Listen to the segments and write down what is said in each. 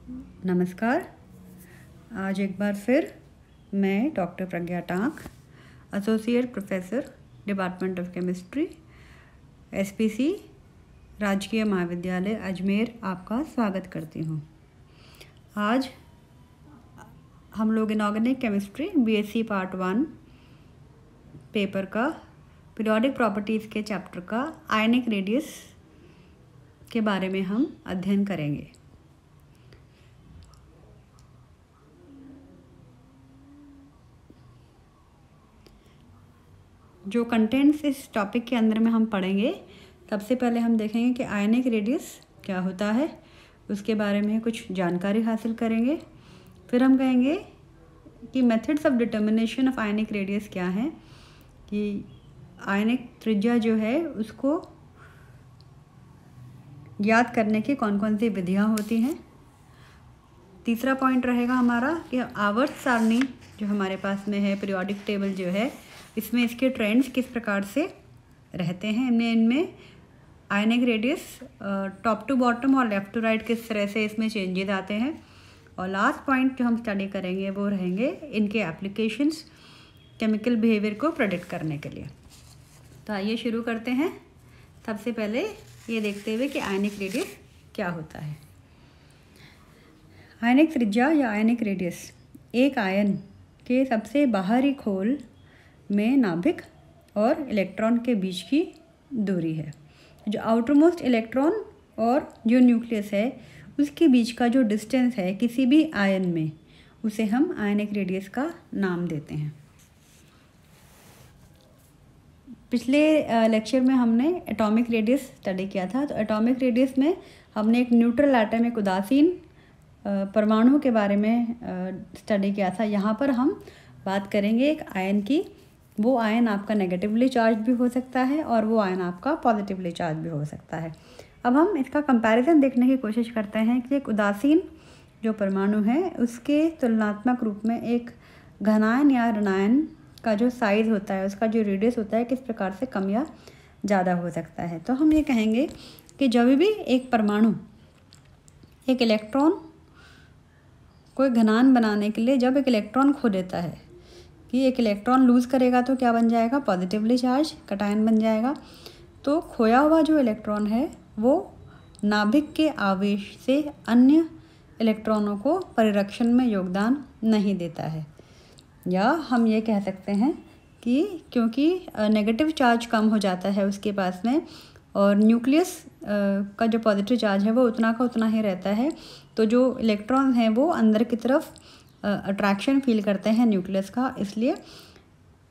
नमस्कार। आज एक बार फिर मैं doctor Pragya tank, associate professor department of chemistry, SPC राजकीय महाविद्यालय अजमेर आपका स्वागत करती हूँ। आज हम लोग inorganic chemistry BSc part 1 paper का पीरियोडिक प्रॉपर्टीज़ के चैप्टर का आयनिक रेडियस के बारे में हम अध्ययन करेंगे। जो कंटेंट्स इस टॉपिक के अंदर में हम पढ़ेंगे, सबसे पहले हम देखेंगे कि आयनिक रेडियस क्या होता है, उसके बारे में कुछ जानकारी हासिल करेंगे। फिर हम कहेंगे कि methods of determination of ionic radius क्या है, कि आयनिक त्रिज्या जो है उसको याद करने की कौन कौन सी विधियाँ होती हैं। तीसरा पॉइंट रहेगा हमारा कि आवर्त सारणी जो हमारे पास में है, पीरियोडिक टेबल जो है, इसमें इसके ट्रेंड्स किस प्रकार से रहते हैं, इनमें ionic radius top to bottom और लेफ़्ट टू राइट किस तरह से इसमें चेंजेस आते हैं। और लास्ट पॉइंट जो हम स्टडी करेंगे वो रहेंगे इनके एप्लीकेशंस केमिकल बिहेवियर को प्रेडिक्ट करने के लिए। तो आइए शुरू करते हैं। सबसे पहले ये देखते हुए कि आयनिक रेडियस क्या होता है। आयनिक त्रिज्या या आयनिक रेडियस एक आयन के सबसे बाहरी खोल में नाभिक और इलेक्ट्रॉन के बीच की दूरी है। जो आउटरमोस्ट इलेक्ट्रॉन और जो न्यूक्लियस है उसके बीच का जो डिस्टेंस है किसी भी आयन में, उसे हम आयनिक रेडियस का नाम देते हैं। पिछले लेक्चर में हमने एटॉमिक रेडियस स्टडी किया था। तो एटॉमिक रेडियस में हमने एक न्यूट्रल एटम, एक उदासीन परमाणु के बारे में स्टडी किया था। यहाँ पर हम बात करेंगे एक आयन की। वो आयन आपका नेगेटिवली चार्ज भी हो सकता है और वो आयन आपका पॉजिटिवली चार्ज भी हो सकता है। अब हम इसका कंपैरिजन देखने की कोशिश करते हैं कि एक उदासीन जो परमाणु है उसके तुलनात्मक रूप में एक घनायन या ऋणायन का जो साइज़ होता है, उसका जो रेडियस होता है, किस प्रकार से कम या ज़्यादा हो सकता है। तो हम ये कहेंगे कि जब भी एक परमाणु एक इलेक्ट्रॉन कोई घनायन बनाने के लिए जब एक इलेक्ट्रॉन खो देता है, कि एक इलेक्ट्रॉन लूज़ करेगा तो क्या बन जाएगा, पॉजिटिवली चार्ज कटायन बन जाएगा। तो खोया हुआ जो इलेक्ट्रॉन है वो नाभिक के आवेश से अन्य इलेक्ट्रॉनों को परिरक्षण में योगदान नहीं देता है। या हम ये कह सकते हैं कि क्योंकि नेगेटिव चार्ज कम हो जाता है उसके पास में और न्यूक्लियस का जो पॉजिटिव चार्ज है वो उतना का उतना ही रहता है, तो जो इलेक्ट्रॉन हैं वो अंदर की तरफ अट्रैक्शन फील करते हैं न्यूक्लियस का। इसलिए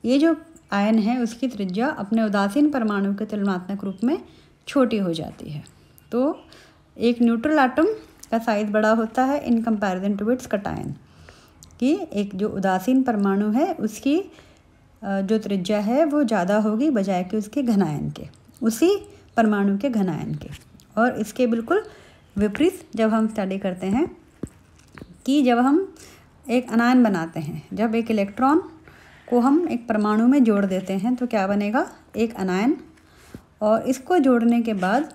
ये जो आयन है उसकी त्रिज्या अपने उदासीन परमाणु के तुलनात्मक रूप में छोटी हो जाती है। तो एक न्यूट्रल एटम का साइज़ बड़ा होता है in comparison to its cation, कि एक जो उदासीन परमाणु है उसकी जो त्रिज्या है वो ज़्यादा होगी बजाय कि उसके घनायन के, उसी परमाणु के घनायन के। और इसके बिल्कुल विपरीत जब हम स्टडी करते हैं कि जब हम एक अनायन बनाते हैं, जब एक इलेक्ट्रॉन को हम एक परमाणु में जोड़ देते हैं तो क्या बनेगा, एक अनायन। और इसको जोड़ने के बाद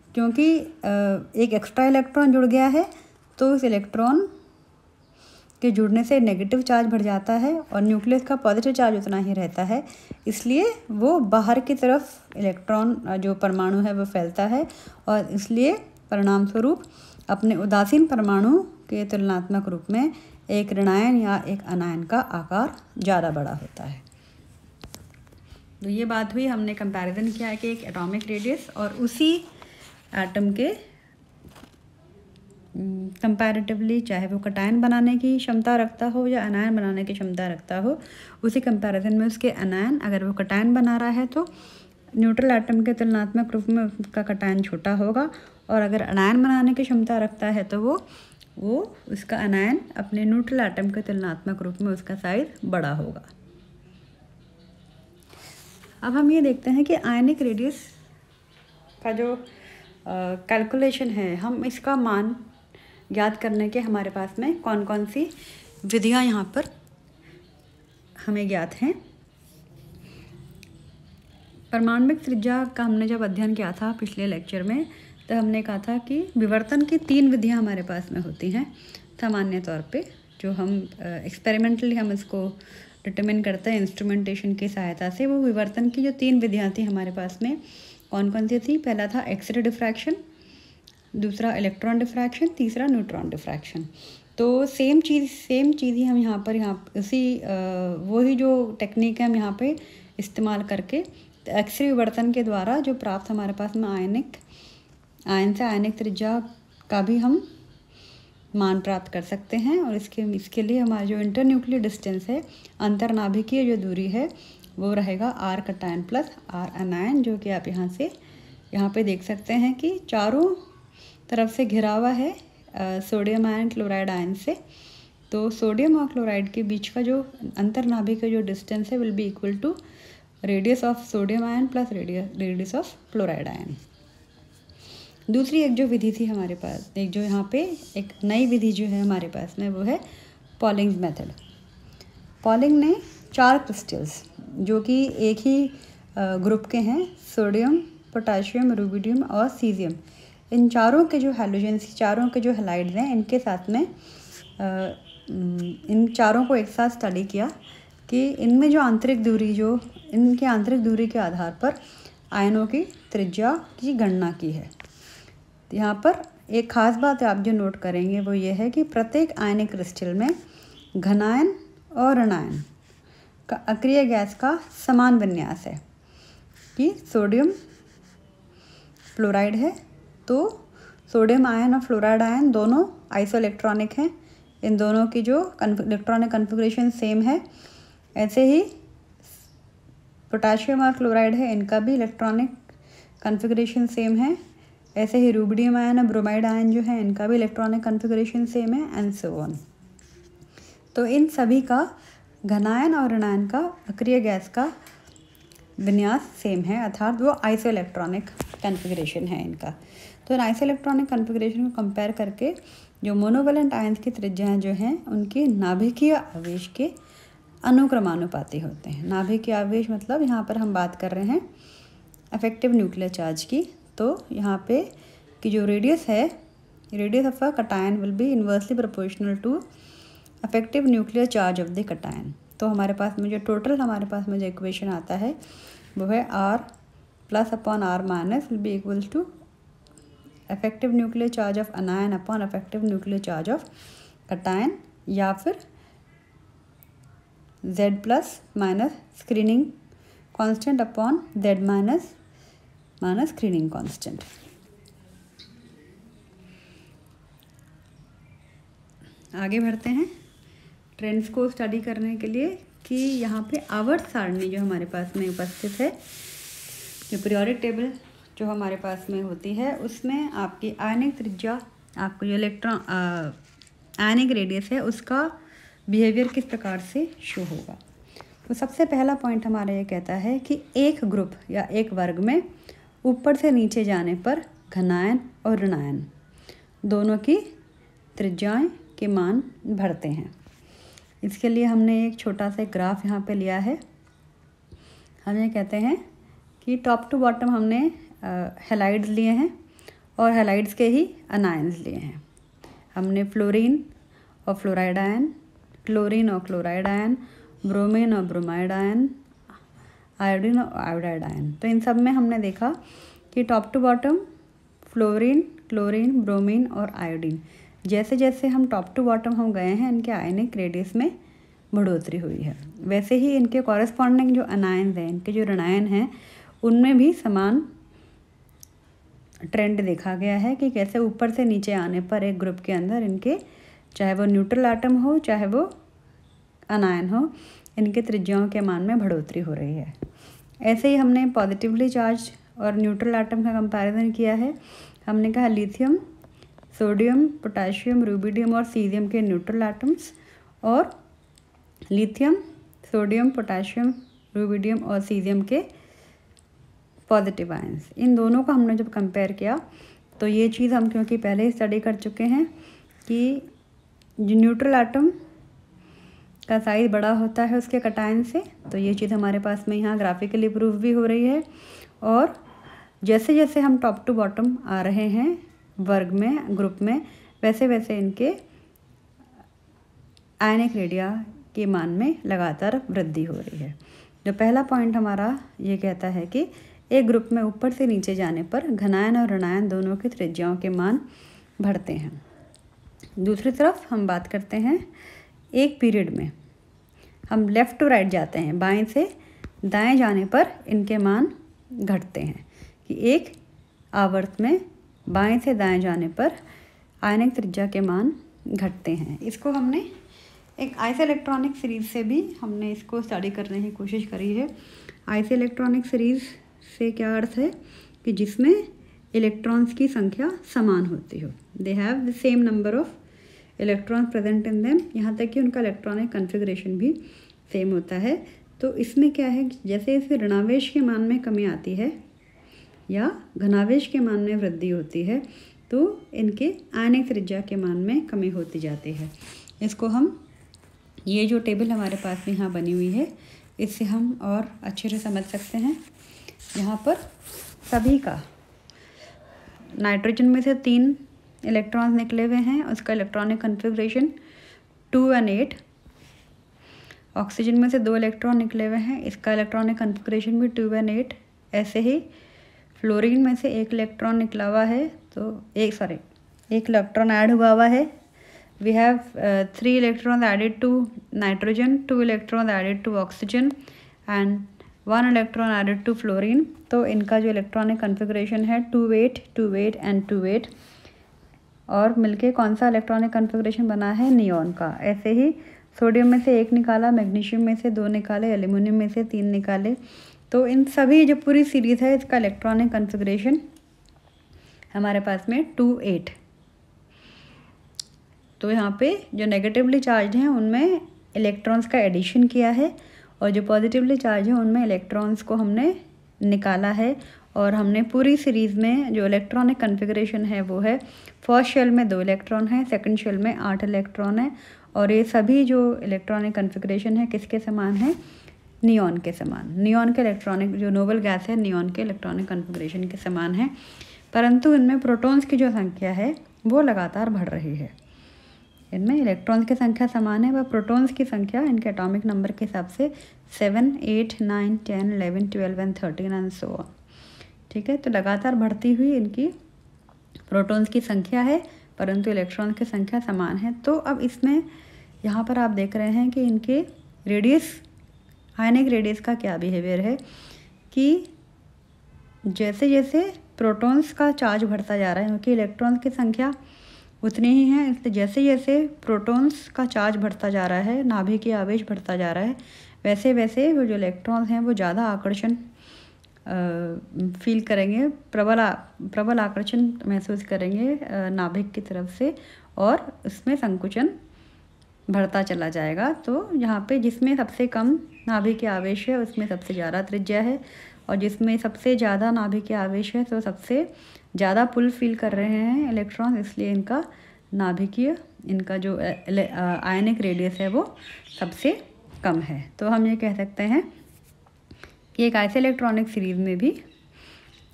क्योंकि एक एक्स्ट्रा इलेक्ट्रॉन जुड़ गया है तो उस इलेक्ट्रॉन के जुड़ने से नेगेटिव चार्ज बढ़ जाता है और न्यूक्लियस का पॉजिटिव चार्ज उतना ही रहता है। इसलिए वो बाहर की तरफ इलेक्ट्रॉन जो परमाणु है वो फैलता है और इसलिए परिणाम स्वरूप अपने उदासीन परमाणु के तुलनात्मक रूप में एक ऋणायन या एक अनायन का आकार ज़्यादा बड़ा होता है। तो ये बात हुई, हमने कंपैरिजन किया है कि एक एटॉमिक रेडियस और उसी एटम के कंपैरेटिवली, चाहे वो कटायन बनाने की क्षमता रखता हो या अनायन बनाने की क्षमता रखता हो, उसी कंपैरिजन में उसके अनायन अगर वो कटायन बना रहा है तो न्यूट्रल एटम के तुलनात्मक रूप में उसका कटायन छोटा होगा, और अगर अनायन बनाने की क्षमता रखता है तो वो उसका अनायन अपने न्यूट्रल एटम के तुलनात्मक रूप में उसका साइज़ बड़ा होगा। अब हम ये देखते हैं कि आयनिक रेडियस का जो कैलकुलेशन है, हम इसका मान याद करने के हमारे पास में कौन कौन सी विधियाँ यहाँ पर हमें ज्ञात हैं। परमाणविक त्रिज्या का हमने जब अध्ययन किया था पिछले लेक्चर में, तो हमने कहा था कि विवर्तन की 3 विधियां हमारे पास में होती हैं सामान्य तौर पे, जो हम एक्सपेरिमेंटली हम इसको डिटरमिन करते हैं इंस्ट्रूमेंटेशन की सहायता से। वो विवर्तन की जो 3 विधियां थी हमारे पास में, कौन कौन सी थी? पहला था एक्स-रे डिफ्रैक्शन, दूसरा इलेक्ट्रॉन डिफ्रैक्शन, तीसरा न्यूट्रॉन डिफ्रैक्शन। तो सेम चीज़ ही हम यहाँ उसी वही जो टेक्निक है हम यहाँ पे इस्तेमाल करके एक्स-रे विवर्तन के द्वारा जो प्राप्त हमारे पास में आयन से आयनिक त्रिज्या का भी हम मान प्राप्त कर सकते हैं। और इसके लिए हमारा जो इंटरन्यूक्लियर डिस्टेंस है, अंतर्नाभिकीय जो दूरी है, वो रहेगा R cation plus R anion, जो कि आप यहाँ पे देख सकते हैं कि चारों तरफ से घिरा हुआ है सोडियम आयन क्लोराइड आयन से। तो सोडियम और क्लोराइड के बीच का जो अंतर्नाभिक का जो डिस्टेंस है will be equal to radius of sodium ion plus radius of chloride ion. दूसरी एक जो विधि थी हमारे पास, एक जो यहाँ पे एक नई विधि जो है हमारे पास में, वो है पॉलिंग मेथड। पॉलिंग ने 4 क्रिस्टल्स जो कि एक ही ग्रुप के हैं, सोडियम, पोटाशियम, रुबिडियम और सीजियम, इन चारों के जो हैलोजेंस, चारों के जो हैलाइड्स हैं, इनके साथ में इन चारों को एक साथ स्टडी किया कि इनमें जो आंतरिक दूरी, जो इनके आंतरिक दूरी के आधार पर आयनों की त्रिज्या की गणना की है। यहाँ पर एक ख़ास बात आप जो नोट करेंगे वो ये है कि प्रत्येक आयनिक क्रिस्टल में घनायन और ऋणायन का अक्रिय गैस का समान विन्यास है कि सोडियम फ्लोराइड है तो सोडियम आयन और फ्लोराइड आयन दोनों आइसोइलेक्ट्रॉनिक हैं, इन दोनों की जो इलेक्ट्रॉनिक कन्फिग्रेशन सेम है। ऐसे ही पोटाशियम और क्लोराइड है, इनका भी इलेक्ट्रॉनिक कन्फिग्रेशन सेम है। ऐसे ही रुबिडियम आयन और ब्रोमाइड आयन जो है, इनका भी इलेक्ट्रॉनिक कन्फिग्रेशन सेम है, एंड सो ऑन। तो इन सभी का घनायन और ऋणायन का अक्रिय गैस का विन्यास सेम है, अर्थात वो आइसोइलेक्ट्रॉनिक कन्फिग्रेशन है इनका। तो इन आइसोइलेक्ट्रॉनिक कन्फिग्रेशन को कंपेयर करके जो मोनोवेलेंट आयन्स की त्रिज्याएं जो हैं, उनके नाभिकीय आवेश के अनुक्रमानुपाती होते हैं। नाभिकीय आवेश मतलब यहाँ पर हम बात कर रहे हैं अफेक्टिव न्यूक्लियर चार्ज की। तो यहाँ पे कि जो रेडियस है, radius of a cation will be inversely proportional to effective nuclear charge of the cation. तो हमारे पास में जो टोटल हमारे पास में जो इक्वेशन आता है वो है R plus upon R minus will be equal to effective nuclear charge of anion upon effective nuclear charge of cation, या फिर Z plus minus screening constant upon Z minus screening constant. आगे बढ़ते हैं trends को study करने के लिए कि यहाँ पे आवर्त सारणी जो हमारे पास में उपस्थित है, जो पीरियोडिक टेबल जो हमारे पास में होती है, उसमें आपकी आयनिक त्रिज्या, आपको जो आयनिक रेडियस है, उसका बिहेवियर किस प्रकार से शो होगा। तो सबसे पहला पॉइंट हमारा ये कहता है कि एक ग्रुप या एक वर्ग में ऊपर से नीचे जाने पर घनायन और ऋणायन दोनों की त्रिज्याएं के मान बढ़ते हैं। इसके लिए हमने एक छोटा सा ग्राफ यहाँ पे लिया है। हम ये कहते हैं कि टॉप टू बॉटम हमने हैलाइड्स लिए हैं और हैलाइड्स के ही अनायंस लिए हैं। हमने फ्लोरीन और फ्लोराइड आयन, क्लोरीन और क्लोराइड आयन, ब्रोमीन और ब्रोमाइड आयन, आयोडीन और आयोडाइड आयन। तो इन सब में हमने देखा कि top to bottom fluorine, chlorine, bromine और आयोडीन, जैसे जैसे हम टॉप टू बॉटम हम गए हैं, इनके आयनिक रेडियस में बढ़ोतरी हुई है। वैसे ही इनके कॉरेस्पॉन्डिंग जो अनायन हैं, इनके जो ऋणायन हैं, उनमें भी समान ट्रेंड देखा गया है कि कैसे ऊपर से नीचे आने पर एक ग्रुप के अंदर इनके, चाहे वो न्यूट्रल एटम हो चाहे वो अनायन हो, इनके त्रिज्याओं के मान में बढ़ोतरी हो रही है। ऐसे ही हमने पॉजिटिवली चार्ज और न्यूट्रल एटम का कंपैरिजन किया है। हमने कहा लिथियम, सोडियम, पोटाशियम, रुबिडियम और सीजियम के न्यूट्रल एटम्स और लिथियम, सोडियम, पोटाशियम, रुबिडियम और सीजियम के पॉजिटिव आयंस, इन दोनों को हमने जब कंपेयर किया तो ये चीज़ हम क्योंकि पहले ही स्टडी कर चुके हैं कि जो न्यूट्रल एटम का साइज़ बड़ा होता है उसके कटायन से, तो ये चीज़ हमारे पास में यहाँ ग्राफिकली प्रूफ भी हो रही है। और जैसे जैसे हम टॉप टू बॉटम आ रहे हैं वर्ग में, ग्रुप में, वैसे वैसे इनके आयनिक रेडिया के मान में लगातार वृद्धि हो रही है। जो पहला पॉइंट हमारा ये कहता है कि एक ग्रुप में ऊपर से नीचे जाने पर घनायन और ऋणायन दोनों की त्रिज्याओं के मान बढ़ते हैं। दूसरी तरफ हम बात करते हैं एक पीरियड में हम लेफ़्ट टू राइट जाते हैं, बाएं से दाएं जाने पर इनके मान घटते हैं, कि एक आवर्त में बाएं से दाएं जाने पर आयनिक त्रिज्या के मान घटते हैं। इसको हमने एक आइसोइलेक्ट्रॉनिक सीरीज़ से भी हमने इसको स्टडी करने की कोशिश करी है। आइसोइलेक्ट्रॉनिक सीरीज़ से क्या अर्थ है कि जिसमें इलेक्ट्रॉन्स की संख्या समान होती हो, they have the same number of electrons present in them, यहाँ तक कि उनका इलेक्ट्रॉनिक कॉन्फ़िगरेशन भी सेम होता है। तो इसमें क्या है, जैसे जैसे ऋणावेश के मान में कमी आती है या घनावेश के मान में वृद्धि होती है, तो इनके आयनिक त्रिज्या के मान में कमी होती जाती है। इसको हम, ये जो टेबल हमारे पास में यहाँ बनी हुई है, इससे हम और अच्छे से समझ सकते हैं। यहाँ पर सभी का नाइट्रोजन में से 3 इलेक्ट्रॉन्स निकले हुए हैं, उसका इलेक्ट्रॉनिक कॉन्फ़िगरेशन 2 और 8। ऑक्सीजन में से 2 इलेक्ट्रॉन निकले हुए हैं, इसका इलेक्ट्रॉनिक कॉन्फ़िगरेशन भी 2 और 8। ऐसे ही फ्लोरीन में से 1 इलेक्ट्रॉन निकला हुआ है, तो एक इलेक्ट्रॉन ऐड हुआ है। We have 3 electron added to nitrogen, 2 electron added to oxygen and 1 electron added to fluorine. तो इनका जो इलेक्ट्रॉनिक कॉन्फ़िगरेशन है 2 8 2 8 एंड 2 8, और मिलके कौन सा इलेक्ट्रॉनिक कॉन्फ़िगरेशन बना है, नियॉन का। ऐसे ही सोडियम में से 1 निकाला, मैग्नीशियम में से 2 निकाले, एल्यूमिनियम में से 3 निकाले। तो इन सभी जो पूरी सीरीज़ है, इसका इलेक्ट्रॉनिक कॉन्फ़िगरेशन हमारे पास में 2 8। तो यहाँ पे जो नेगेटिवली चार्ज हैं उनमें इलेक्ट्रॉन्स का एडिशन किया है, और जो पॉजिटिवली चार्ज है उनमें इलेक्ट्रॉन्स को हमने निकाला है। और हमने पूरी सीरीज़ में जो इलेक्ट्रॉनिक कॉन्फ़िगरेशन है वो है, फर्स्ट शेल में 2 इलेक्ट्रॉन है, सेकंड शेल में 8 इलेक्ट्रॉन है, और ये सभी जो इलेक्ट्रॉनिक कॉन्फ़िगरेशन है किसके समान है, नियॉन के समान। नियॉन के इलेक्ट्रॉनिक, जो नोबल गैस है, नियॉन के इलेक्ट्रॉनिक कॉन्फ़िगरेशन के समान है, परंतु इनमें प्रोटॉन्स की जो संख्या है वो लगातार बढ़ रही है। इनमें इलेक्ट्रॉन्स की संख्या समान है, वह प्रोटॉन्स की संख्या इनके एटॉमिक नंबर के हिसाब से 7 8 9 10 11 12 एंड 13 एंड सो ऑन। ठीक है, तो लगातार बढ़ती हुई इनकी प्रोटॉन्स की संख्या है, परंतु इलेक्ट्रॉन की संख्या समान है। तो अब इसमें यहाँ पर आप देख रहे हैं कि इनके रेडियस, आयनिक रेडियस का क्या बिहेवियर है, कि जैसे जैसे प्रोटॉन्स का चार्ज बढ़ता जा रहा है, क्योंकि इलेक्ट्रॉन्स की संख्या उतनी ही है, इसलिए जैसे जैसे प्रोटॉन्स का चार्ज बढ़ता जा रहा है, नाभिकीय आवेश बढ़ता जा रहा है, वैसे वैसे वो जो इलेक्ट्रॉन्स हैं वो ज़्यादा आकर्षण फील करेंगे, प्रबल आकर्षण महसूस करेंगे नाभिक की तरफ से, और उसमें संकुचन बढ़ता चला जाएगा। तो यहाँ पे जिसमें सबसे कम नाभिकीय आवेश है उसमें सबसे ज़्यादा त्रिज्या है, और जिसमें सबसे ज़्यादा नाभिकीय आवेश है तो सबसे ज़्यादा पुल फील कर रहे हैं इलेक्ट्रॉन, इसलिए इनका नाभिकीय, इनका जो आयनिक रेडियस है वो सबसे कम है। तो हम ये कह सकते हैं कि एक आइसोइलेक्ट्रॉनिक सीरीज़ में भी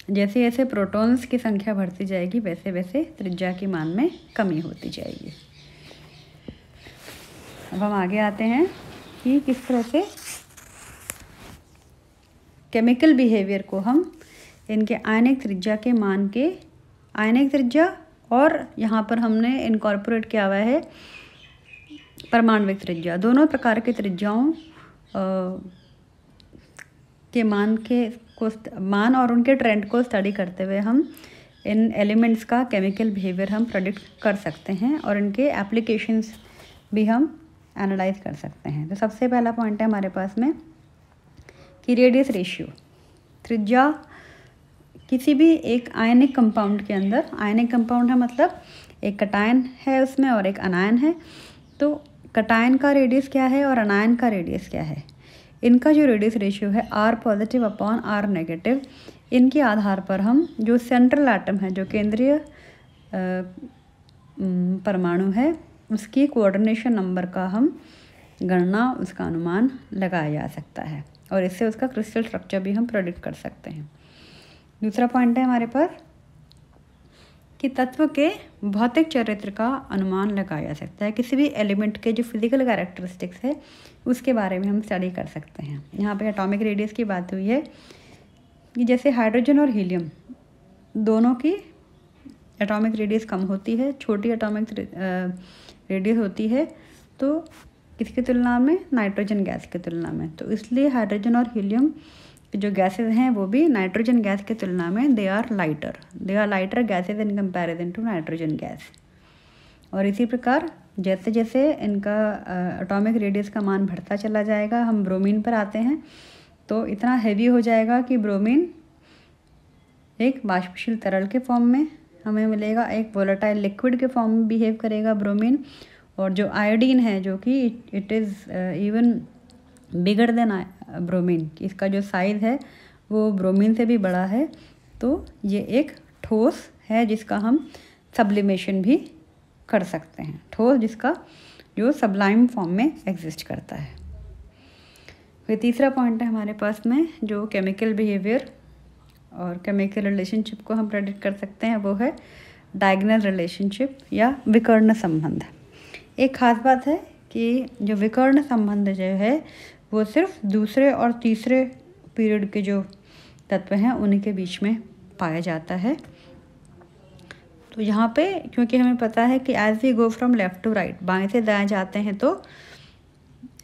जैसे जैसे प्रोटॉन्स की संख्या बढ़ती जाएगी वैसे वैसे त्रिज्या के मान में कमी होती जाएगी। अब हम आगे आते हैं कि किस तरह से केमिकल बिहेवियर को हम इनके आयनिक त्रिज्या के मान के, आयनिक त्रिज्या और यहाँ पर हमने इनकॉर्पोरेट किया हुआ है परमाणविक त्रिज्या, दोनों प्रकार के त्रिज्याओं के मान और उनके ट्रेंड को स्टडी करते हुए हम इन एलिमेंट्स का केमिकल बिहेवियर हम प्रेडिक्ट कर सकते हैं, और इनके एप्लीकेशंस भी हम एनालाइज कर सकते हैं। तो सबसे पहला पॉइंट है हमारे पास में कि रेडियस रेशियो, त्रिज्या किसी भी एक आयनिक कंपाउंड के अंदर, आयनिक कंपाउंड है मतलब एक कटायन है उसमें और एक अनायन है, तो कटायन का रेडियस क्या है और अनायन का रेडियस क्या है, इनका जो रेडियस रेशियो है R positive upon R negative, इनके आधार पर हम जो सेंट्रल एटम है, जो केंद्रीय परमाणु है, उसकी कोऑर्डिनेशन नंबर का हम गणना, उसका अनुमान लगाया जा सकता है, और इससे उसका क्रिस्टल स्ट्रक्चर भी हम प्रेडिक्ट कर सकते हैं। दूसरा पॉइंट है हमारे पास कि तत्व के भौतिक चरित्र का अनुमान लगाया जा सकता है। किसी भी एलिमेंट के जो फिजिकल कैरेक्टरिस्टिक्स है उसके बारे में हम स्टडी कर सकते हैं। यहाँ पे एटॉमिक रेडियस की बात हुई है कि जैसे हाइड्रोजन और हीलियम दोनों की एटॉमिक रेडियस कम होती है, छोटी एटॉमिक रेडियस होती है तो किसकी तुलना में, नाइट्रोजन गैस की तुलना में। तो इसलिए हाइड्रोजन और हीलियम जो गैसेज हैं वो भी नाइट्रोजन गैस की तुलना में they are lighter gases in comparison to nitrogen gas. और इसी प्रकार जैसे जैसे इनका एटॉमिक रेडियस का मान बढ़ता चला जाएगा, हम ब्रोमीन पर आते हैं तो इतना हैवी हो जाएगा कि ब्रोमीन एक वाष्पशील तरल के फॉर्म में हमें मिलेगा, एक वोलेटाइल लिक्विड के फॉर्म में बिहेव करेगा ब्रोमीन। और जो आयोडीन है जो कि it is even bigger than bromine, इसका जो साइज़ है वो ब्रोमीन से भी बड़ा है। तो ये एक ठोस है जिसका हम सब्लिमेशन भी कर सकते हैं, ठोस जिसका जो सब्लाइम फॉर्म में एग्जिस्ट करता है। फिर तीसरा पॉइंट है हमारे पास में जो केमिकल बिहेवियर और केमिकल रिलेशनशिप को हम प्रेडिक्ट कर सकते हैं, वो है डायगोनल रिलेशनशिप या विकर्ण संबंध। एक खास बात है कि जो विकर्ण संबंध जो है वो सिर्फ दूसरे और तीसरे पीरियड के जो तत्व हैं उनके बीच में पाया जाता है। तो यहाँ पे क्योंकि हमें पता है कि as we go from left to right, बाएं से दाएं जाते हैं तो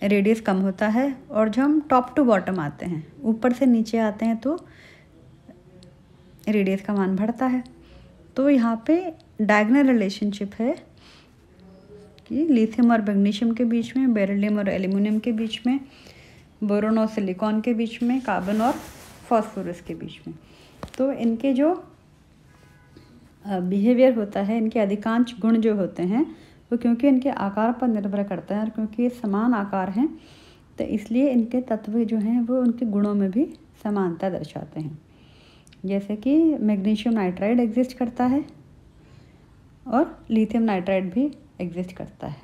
रेडियस कम होता है, और जब हम टॉप टू बॉटम आते हैं, ऊपर से नीचे आते हैं तो रेडियस का मान बढ़ता है। तो यहाँ पे डायगोनल रिलेशनशिप है कि लिथियम और मैग्नीशियम के बीच में, बेरिलियम और एल्यूमिनियम के बीच में, बोरोन और सिलिकॉन के बीच में, कार्बन और फॉस्फोरस के बीच में। तो इनके जो बिहेवियर होता है, इनके अधिकांश गुण जो होते हैं वो क्योंकि इनके आकार पर निर्भर करता है और क्योंकि ये समान आकार हैं तो इसलिए इनके तत्व जो हैं वो उनके गुणों में भी समानता दर्शाते हैं। जैसे कि मैग्नीशियम नाइट्राइड एग्जिस्ट करता है और लिथियम नाइट्राइड भी एग्जिस्ट करता है।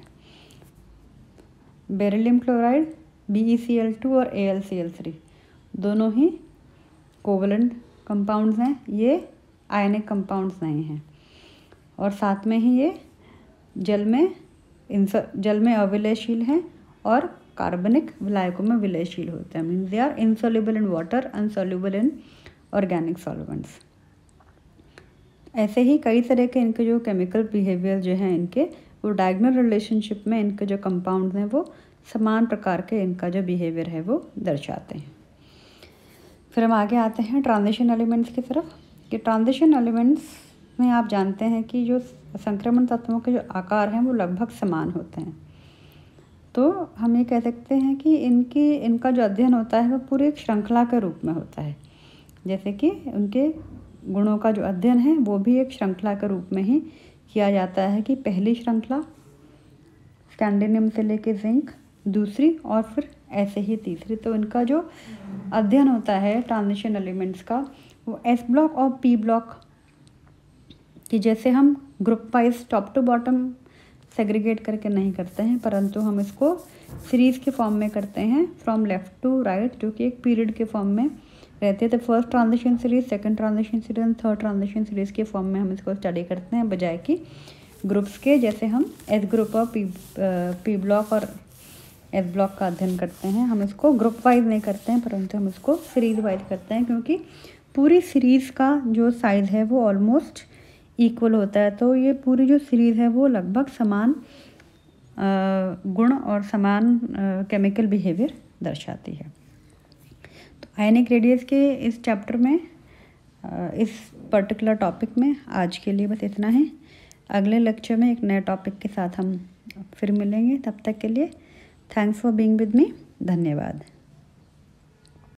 बेरिलियम क्लोराइड BeCl2 और AlCl3 दोनों ही कोवलेंट कंपाउंड्स हैं, ये आयनिक कंपाउंड्स नहीं हैं। और साथ में ही ये जल में अविलयशील हैं और कार्बनिक विलायकों में विलयशील होते हैं। Means they are insoluble in water, insoluble in organic solvents. ऐसे ही कई तरह के इनके जो केमिकल बिहेवियर जो हैं इनके वो डायगोनल रिलेशनशिप में इनके जो कंपाउंड्स हैं वो समान प्रकार के इनका जो बिहेवियर है वो दर्शाते हैं। फिर हम आगे आते हैं ट्रांजिशन एलिमेंट्स की तरफ कि ट्रांजिशन एलिमेंट्स में आप जानते हैं कि जो संक्रमण तत्वों के जो आकार हैं वो लगभग समान होते हैं। तो हम ये कह सकते हैं कि इनका जो अध्ययन होता है वो पूरी एक श्रृंखला के रूप में होता है। जैसे कि उनके गुणों का जो अध्ययन है वो भी एक श्रृंखला के रूप में ही किया जाता है कि पहली श्रृंखला स्कैंडियम से लेके जिंक, दूसरी और फिर ऐसे ही तीसरी। तो इनका जो अध्ययन होता है ट्रांजिशन एलिमेंट्स का वो एस ब्लॉक और पी ब्लॉक कि जैसे हम group wise top to bottom segregate करके नहीं करते हैं, परंतु हम इसको सीरीज़ के फॉर्म में करते हैं फ्रॉम लेफ़्ट टू राइट, जो कि एक पीरियड के फॉर्म में रहते हैं। तो first transition series, second transition series, third transition series के फॉर्म में हम इसको स्टडी करते हैं, बजाय कि ग्रुप्स के जैसे हम एस ग्रुप और पी ब्लॉक और एस ब्लॉक का अध्ययन करते हैं। हम इसको ग्रुप वाइज नहीं करते हैं परंतु हम इसको सीरीज वाइज करते हैं, क्योंकि पूरी सीरीज़ का जो साइज़ है वो ऑलमोस्ट इक्वल होता है। तो ये पूरी जो सीरीज़ है वो लगभग समान गुण और समान केमिकल बिहेवियर दर्शाती है। तो आयनिक रेडियस के इस चैप्टर में इस पर्टिकुलर टॉपिक में आज के लिए बस इतना है। अगले लेक्चर में एक नए टॉपिक के साथ हम फिर मिलेंगे। तब तक के लिए thanks for being with me. धन्यवाद।